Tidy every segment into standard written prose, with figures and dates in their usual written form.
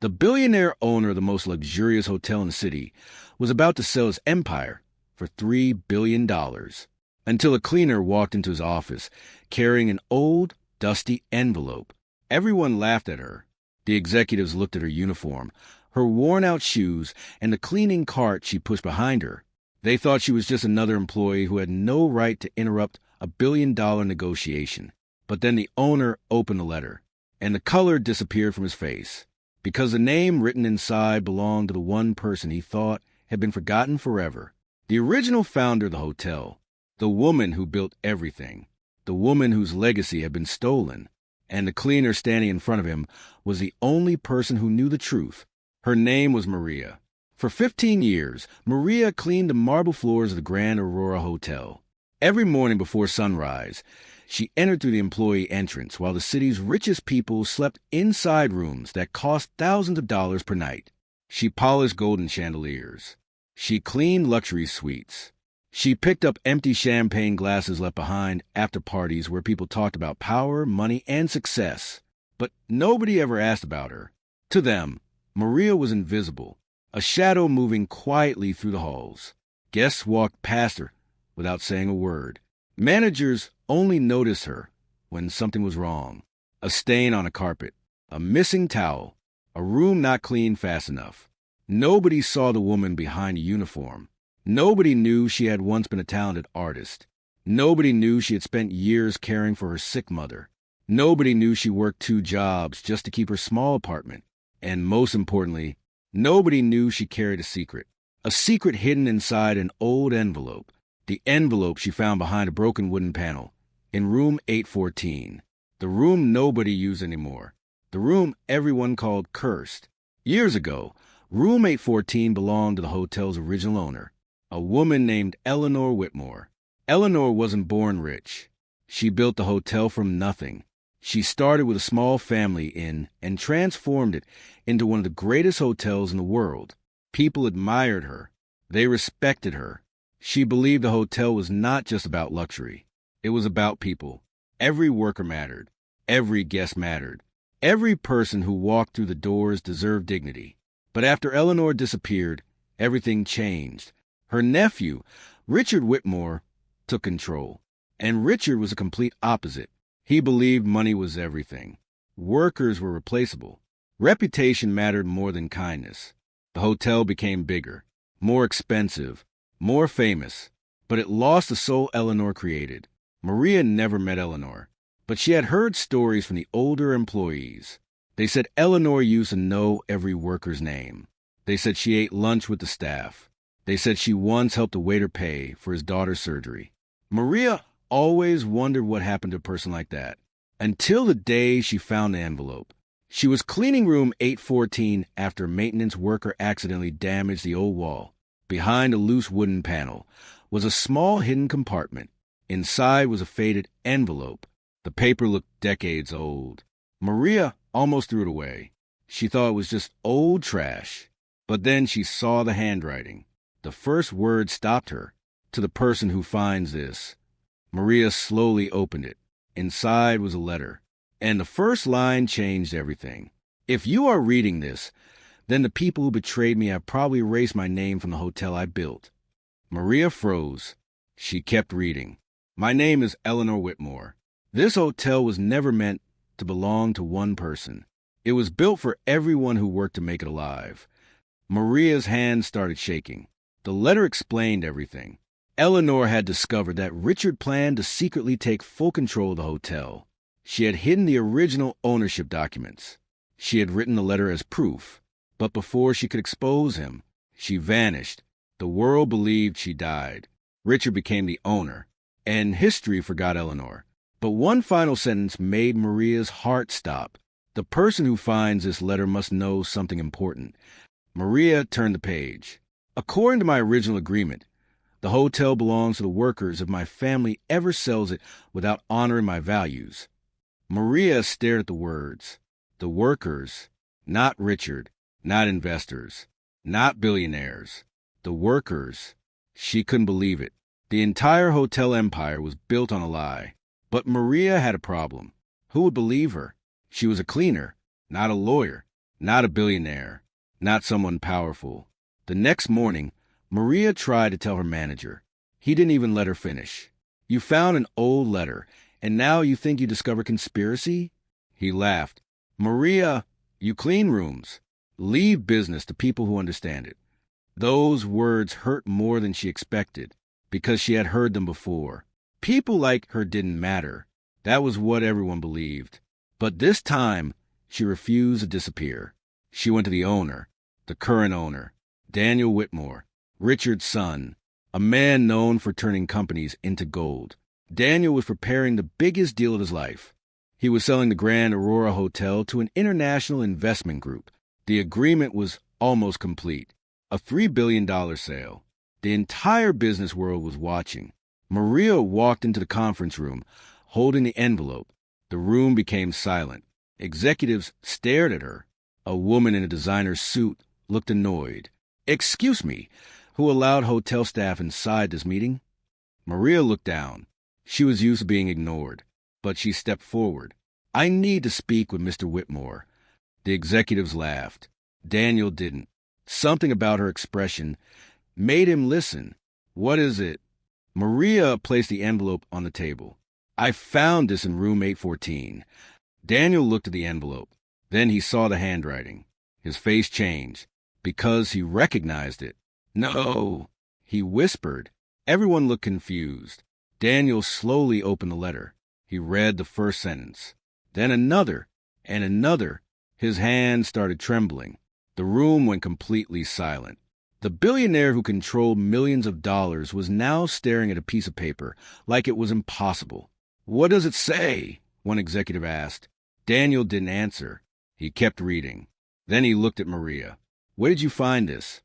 The billionaire owner of the most luxurious hotel in the city was about to sell his empire for $3 billion until a cleaner walked into his office carrying an old, dusty envelope. Everyone laughed at her. The executives looked at her uniform, her worn-out shoes, and the cleaning cart she pushed behind her. They thought she was just another employee who had no right to interrupt a billion-dollar negotiation. But then the owner opened the letter, and the color disappeared from his face, because the name written inside belonged to the one person he thought had been forgotten forever. The original founder of the hotel, the woman who built everything, the woman whose legacy had been stolen, and the cleaner standing in front of him was the only person who knew the truth. Her name was Maria. For 15 years, Maria cleaned the marble floors of the Grand Aurora Hotel. Every morning before sunrise, she entered through the employee entrance while the city's richest people slept inside rooms that cost thousands of dollars per night. She polished golden chandeliers. She cleaned luxury suites. She picked up empty champagne glasses left behind after parties where people talked about power, money, and success. But nobody ever asked about her. To them, Maria was invisible, a shadow moving quietly through the halls. Guests walked past her without saying a word. Managers only noticed her when something was wrong. A stain on a carpet, a missing towel, a room not cleaned fast enough. Nobody saw the woman behind a uniform. Nobody knew she had once been a talented artist. Nobody knew she had spent years caring for her sick mother. Nobody knew she worked 2 jobs just to keep her small apartment. And most importantly, nobody knew she carried a secret hidden inside an old envelope. The envelope she found behind a broken wooden panel in room 814, the room nobody used anymore, the room everyone called cursed. Years ago, room 814 belonged to the hotel's original owner, a woman named Eleanor Whitmore. Eleanor wasn't born rich. She built the hotel from nothing. She started with a small family inn and transformed it into one of the greatest hotels in the world. People admired her. They respected her. She believed the hotel was not just about luxury. It was about people. Every worker mattered. Every guest mattered. Every person who walked through the doors deserved dignity. But after Eleanor disappeared, everything changed. Her nephew, Richard Whitmore, took control. And Richard was a complete opposite. He believed money was everything. Workers were replaceable. Reputation mattered more than kindness. The hotel became bigger, more expensive, more famous, but it lost the soul Eleanor created. Maria never met Eleanor, but she had heard stories from the older employees. They said Eleanor used to know every worker's name. They said she ate lunch with the staff. They said she once helped a waiter pay for his daughter's surgery. Maria always wondered what happened to a person like that, until the day she found the envelope. She was cleaning room 814 after a maintenance worker accidentally damaged the old wall. Behind a loose wooden panel was a small hidden compartment. Inside was a faded envelope. The paper looked decades old. Maria almost threw it away. She thought it was just old trash. But then she saw the handwriting. The first word stopped her. To the person who finds this. Maria slowly opened it. Inside was a letter. And the first line changed everything. If you are reading this, then the people who betrayed me have probably erased my name from the hotel I built. Maria froze. She kept reading. My name is Eleanor Whitmore. This hotel was never meant to belong to one person. It was built for everyone who worked to make it alive. Maria's hands started shaking. The letter explained everything. Eleanor had discovered that Richard planned to secretly take full control of the hotel. She had hidden the original ownership documents. She had written the letter as proof. But before she could expose him, she vanished. The world believed she died. Richard became the owner, and history forgot Eleanor. But one final sentence made Maria's heart stop. The person who finds this letter must know something important. Maria turned the page. According to my original agreement, the hotel belongs to the workers if my family ever sells it without honoring my values. Maria stared at the words. The workers, not Richard, not investors, not billionaires. The workers. She couldn't believe it. The entire hotel empire was built on a lie. But Maria had a problem. Who would believe her? She was a cleaner, not a lawyer, not a billionaire, not someone powerful. The next morning, Maria tried to tell her manager. He didn't even let her finish. You found an old letter, and now you think you discover conspiracy? He laughed. Maria, you clean rooms. Leave business to people who understand it. Those words hurt more than she expected, because she had heard them before. People like her didn't matter. That was what everyone believed. But this time, she refused to disappear. She went to the owner, the current owner, Daniel Whitmore, Richard's son, a man known for turning companies into gold. Daniel was preparing the biggest deal of his life. He was selling the Grand Aurora Hotel to an international investment group. The agreement was almost complete. A $3 billion sale. The entire business world was watching. Maria walked into the conference room, holding the envelope. The room became silent. Executives stared at her. A woman in a designer suit looked annoyed. Excuse me, who allowed hotel staff inside this meeting? Maria looked down. She was used to being ignored, but she stepped forward. I need to speak with Mr. Whitmore. The executives laughed. Daniel didn't. Something about her expression made him listen. What is it? Maria placed the envelope on the table. I found this in room 814. Daniel looked at the envelope. Then he saw the handwriting. His face changed, because he recognized it. No, he whispered. Everyone looked confused. Daniel slowly opened the letter. He read the first sentence. Then another, and another. His hand started trembling. The room went completely silent. The billionaire who controlled millions of dollars was now staring at a piece of paper like it was impossible. What does it say? One executive asked. Daniel didn't answer. He kept reading. Then he looked at Maria. Where did you find this?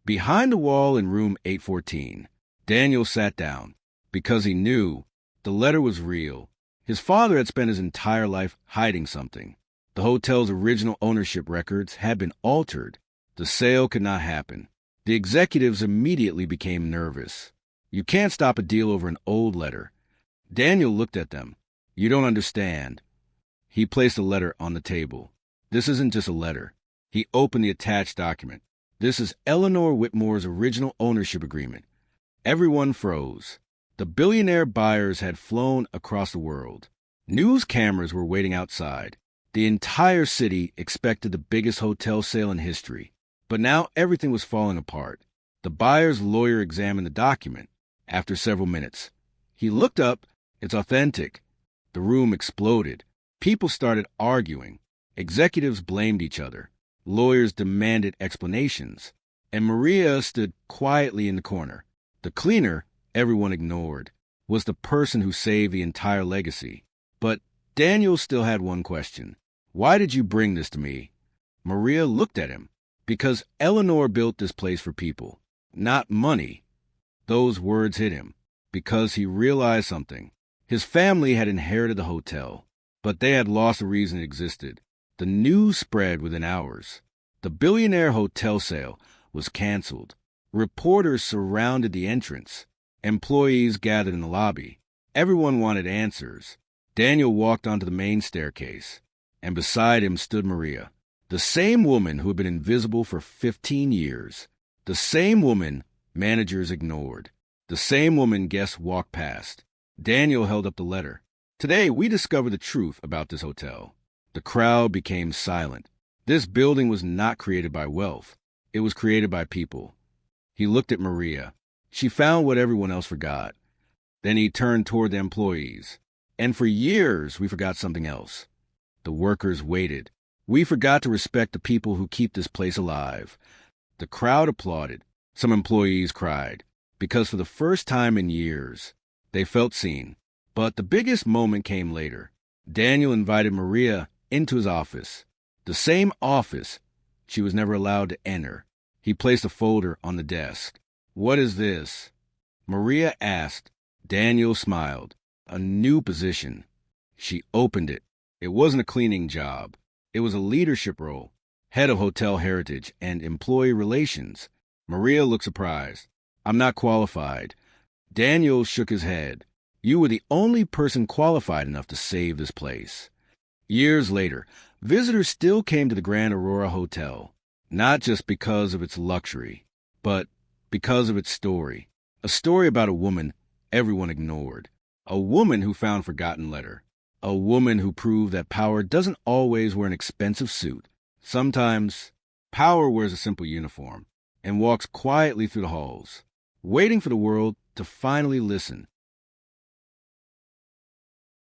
Behind the wall in room 814. Daniel sat down, because he knew the letter was real. His father had spent his entire life hiding something. The hotel's original ownership records had been altered. The sale could not happen. The executives immediately became nervous. You can't stop a deal over an old letter. Daniel looked at them. You don't understand. He placed a letter on the table. This isn't just a letter. He opened the attached document. This is Eleanor Whitmore's original ownership agreement. Everyone froze. The billionaire buyers had flown across the world. News cameras were waiting outside. The entire city expected the biggest hotel sale in history. But now everything was falling apart. The buyer's lawyer examined the document. After several minutes, he looked up. It's authentic. The room exploded. People started arguing. Executives blamed each other. Lawyers demanded explanations. And Maria stood quietly in the corner. The cleaner, everyone ignored, was the person who saved the entire legacy. But Daniel still had one question. Why did you bring this to me? Maria looked at him. Because Eleanor built this place for people, not money. Those words hit him, because he realized something. His family had inherited the hotel, but they had lost the reason it existed. The news spread within hours. The billionaire hotel sale was canceled. Reporters surrounded the entrance. Employees gathered in the lobby. Everyone wanted answers. Daniel walked onto the main staircase, and beside him stood Maria. The same woman who had been invisible for 15 years. The same woman managers ignored. The same woman guests walked past. Daniel held up the letter. Today, we discovered the truth about this hotel. The crowd became silent. This building was not created by wealth. It was created by people. He looked at Maria. She found what everyone else forgot. Then he turned toward the employees. And for years, we forgot something else. The workers waited. We forgot to respect the people who keep this place alive. The crowd applauded. Some employees cried, because for the first time in years, they felt seen. But the biggest moment came later. Daniel invited Maria into his office. The same office she was never allowed to enter. He placed a folder on the desk. What is this? Maria asked. Daniel smiled. A new position. She opened it. It wasn't a cleaning job. It was a leadership role, head of hotel heritage and employee relations. Maria looked surprised. I'm not qualified. Daniel shook his head. You were the only person qualified enough to save this place. Years later, visitors still came to the Grand Aurora Hotel, not just because of its luxury, but because of its story. A story about a woman everyone ignored. A woman who found forgotten letter. A woman who proved that power doesn't always wear an expensive suit. Sometimes, power wears a simple uniform and walks quietly through the halls, waiting for the world to finally listen.